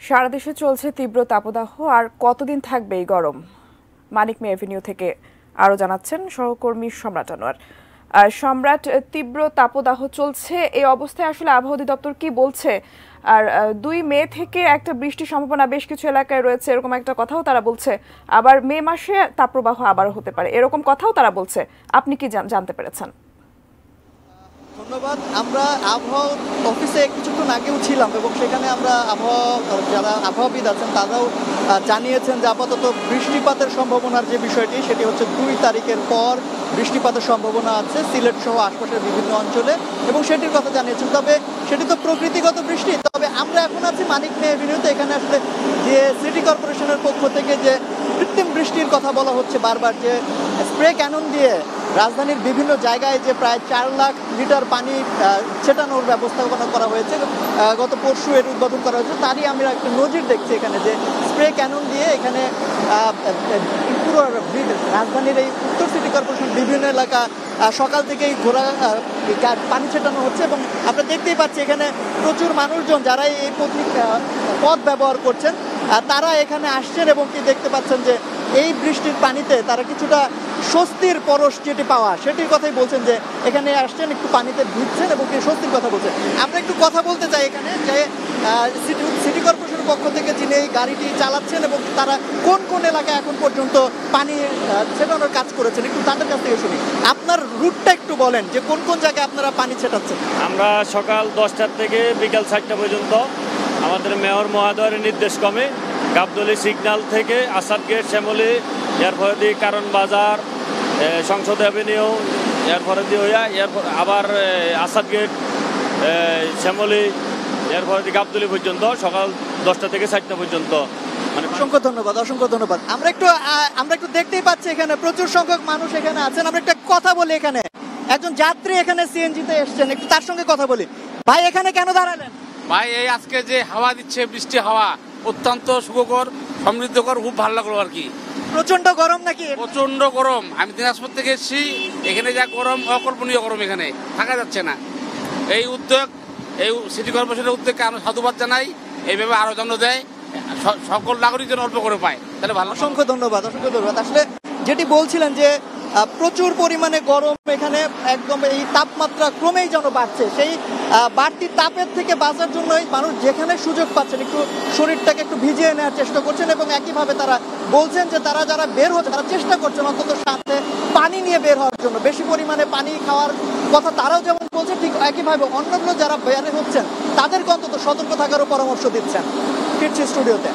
সারা দেশে চলছে তীব্র তাপদাহ। আর কতদিন থাকবে এই গরম? মানিক মে এভিনিউ থেকে আরো জানাচ্ছেন সহকর্মী সম্রাট আনোয়ার। সম্রাট, তীব্র তাপদাহ চলছে, এই অবস্থায় আসলে আবহাওয়া অধিদপ্তর কি বলছে? আর 2 মে থেকে একটা বৃষ্টির সম্ভাবনা বেশ কিছু এলাকায় রয়েছে, এরকম একটা কথাও তারা বলছে। আবার মে মাসে তাপপ্রবাহ আবারও হতে পারে, এরকম কথাও তারা বলছে। আপনি কি জানতে পেরেছেন? ধন্যবাদ। আমরা আবহাওয়া অফিসে কিছুক্ষণ আগেও ছিলাম এবং সেখানে আমরা যারা আবহাওয়াবিদ আছেন তারাও জানিয়েছেন যে আপাতত বৃষ্টিপাতের সম্ভাবনার যে বিষয়টি সেটি হচ্ছে 2 তারিখের পর বৃষ্টিপাতের সম্ভাবনা আছে সিলেট সহ আশপাশের বিভিন্ন অঞ্চলে, এবং সেটির কথা জানিয়েছেন। তবে সেটি তো প্রকৃতিগত বৃষ্টি। তবে আমরা এখন আছি মানিক মে এভিনিউতে। এখানে আসলে যে সিটি কর্পোরেশনের পক্ষ থেকে যে কৃত্রিম বৃষ্টির কথা বলা হচ্ছে বারবার, যে স্প্রে ক্যানন দিয়ে রাজধানীর বিভিন্ন জায়গায় যে প্রায় 4 লাখ লিটার পানি ছেটানোর ব্যবস্থাপনা করা হয়েছে, গত পরশু এর উদ্বোধন করা হয়েছে, তারই আমরা একটা নজির দেখছি এখানে, যে স্প্রে ক্যানন দিয়ে এখানে পুরো রাজধানীর এই উত্তর সিটি কর্পোরেশন বিভিন্ন এলাকা সকাল থেকেই পানি ছেটানো হচ্ছে। এবং আমরা দেখতেই পাচ্ছি এখানে প্রচুর মানুষজন যারা এই পথ ব্যবহার করছেন তারা এখানে আসছেন, এবং কি দেখতে পাচ্ছেন যে এই বৃষ্টির পানিতে তারা কিছুটা স্বস্তির পরশ যেটি পাওয়া সেটির কথাই বলছেন, যে এখানে আসছেন একটু পানিতে ভিজছেন এবং কি স্বস্তির কথা বলছেন। আমরা একটু কথা বলতে চাই এখানে, যে সিটি কর্পোরেশনের পক্ষ থেকে যিনি এই গাড়িটি চালাচ্ছেন এবং তারা কোন কোন এলাকায় এখন পর্যন্ত পানি ছেটানোর কাজ করেছেন, একটু তাদের কাছ থেকে শুনি। আপনার রুটটা একটু বলেন, যে কোন কোন জায়গায় আপনারা পানি ছেটাচ্ছেন। আমরা সকাল 10টা থেকে বিকাল 4টা পর্যন্ত আমাদের মেয়র মহোদয়ের নির্দেশ ক্রমে গাবতলী সিগন্যাল থেকে আসাদ গেট, শ্যামলী, এরপরে দিয়ে কারণ বাজার, সংসদ অ্যাভিনিউ, এরপরে দিয়ে হইয়া এরপর আবার আসাদ গেট, শ্যামলী, এরপরে দিয়ে গাবতলী পর্যন্ত সকাল 10টা থেকে 4টা পর্যন্ত। মানে অসংখ্য ধন্যবাদ, অসংখ্য ধন্যবাদ। আমরা একটু দেখতেই পাচ্ছি এখানে প্রচুর সংখ্যক মানুষ এখানে আছেন। আমরা একটা কথা বলি, এখানে একজন যাত্রী এখানে সিএনজিতে এসছেন, একটু তার সঙ্গে কথা বলি। ভাই, এখানে কেন দাঁড়ালেন? ভাই, এই আজকে যে হাওয়া দিচ্ছে, বৃষ্টি হাওয়া, অত্যন্ত সুখকর, সমৃদ্ধকর, খুব ভালো লাগলো আর কি। প্রচন্ড গরম নাকি? প্রচন্ড গরম। আমি দিনাজপুর থেকে এসেছি, এখানে যা গরম, অকল্পনীয় গরম, এখানে থাকা যাচ্ছে না। এই উদ্যোগ, এই সিটি কর্পোরেশনের উদ্যোগকে আমি সাধুবাদ জানাই। এইভাবে আরো জন্য দেয়, সকল নাগরিক যেন অল্প করে পায়, তাহলে ভালো। অসংখ্য ধন্যবাদ, অসংখ্য ধন্যবাদ। আসলে যেটি বলছিলেন যে প্রচুর পরিমাণে গরম এখানে, একদম এই তাপমাত্রা ক্রমেই যেন বাড়ছে। সেই বাড়তি তাপের থেকে বাঁচার জন্যই মানুষ যেখানে সুযোগ পাচ্ছেন একটু শরীরটাকে একটু ভিজিয়ে নেওয়ার চেষ্টা করছেন, এবং একইভাবে তারা বলছেন যে তারা যারা বের হচ্ছে তারা চেষ্টা করছেন অন্তত সাথে পানি নিয়ে বের হওয়ার জন্য, বেশি পরিমাণে পানি খাওয়ার কথা তারাও যেমন বলছে, ঠিক একইভাবে অন্যান্য যারা বের হচ্ছেন তাদেরকে অন্তত সতর্ক থাকারও পরামর্শ দিচ্ছেন। ফিরছি স্টুডিওতে।